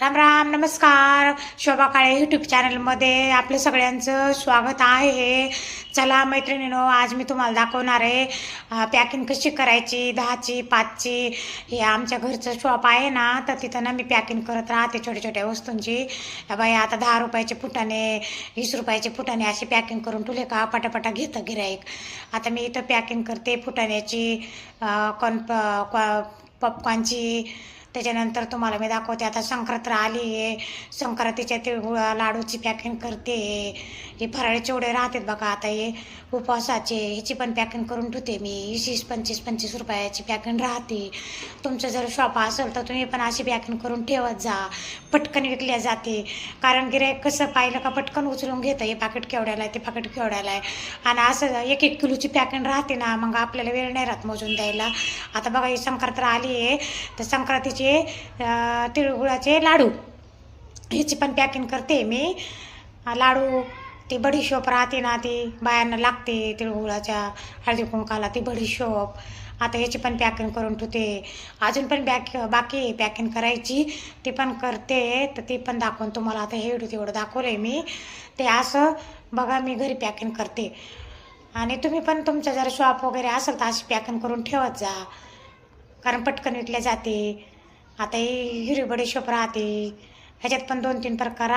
राम राम नमस्कार. शोभा काळे यूट्यूब चॅनलमध्ये आपलं सगळ्यांचं स्वागत आहे. चला मैत्रिणींनो, आज मी तुम्हाला दाखवणार आहे पॅकिंग कशी करायची. 10ची 5ची हे आमच्या घरचं शॉप आहे ना, तर तिथं ना मी पॅकिंग करत राहते छोट्या छोट्या वस्तूंची. बाई आता 10 रुपयाचे फुटाणे, 20 रुपयाचे फुटाणे अशी पॅकिंग करून ठेवले का पटापटा घेतं गिऱ्हाईक. आता मी इथं पॅकिंग करते फुटाण्याची, पॉपकॉर्नची. त्याच्यानंतर तुम्हाला मी दाखवते. आता संक्रांत आली आहे, संक्रांतीच्या तिळगुळ लाडूची पॅकिंग करते. हे फराळी चिवडे राहतात बघा, आता हे उपवासाचे ह्याची पण पॅकिंग करून ठेवते मी. 20-25 रुपयाची पॅकिंग राहते. तुमचं जर शॉप असेल तर तुम्ही पण अशी पॅकिंग करून ठेवत जा, पटकन विकल्या जाते. कारण गिऱ्हाईक कसं पाहिलं का पटकन उचलून घेतं, हे पाकिट केवढ्याला आहे, ते पाकिट केवढ्याला आहे. आणि असं 1-1 किलोची पॅकिंग राहते ना, मग आपल्याला वेळ नाही राहत मोजून द्यायला. आता बघा ही संक्रांत आली आहे, तर संक्रांतीचे तिळगुळाचे लाडू ह्याची पण पॅकिंग करते मी. लाडू, ती बडीशोप राहते ना, ती बायांना लागते तिळगुळाच्या हळदी कुंकाला, ती बडीशोप. आता ह्याची पण पॅकिंग करून ठेवते. अजून पण बाकी आहे पॅकिंग करायची, ती पण करते. तर ती पण दाखवून तुम्हाला आता हे तेवढं दाखवलं आहे मी. ते असं बघा मी घरी पॅकिंग करते. आणि तुम्ही पण तुमचं जर शॉप वगैरे असेल तर अशी पॅकिंग करून ठेवत जा, कारण पटकन विकल्या जाते. आता ही हिरवी बडीशोप राहते, ह्याच्यात पण 2-3 प्रकार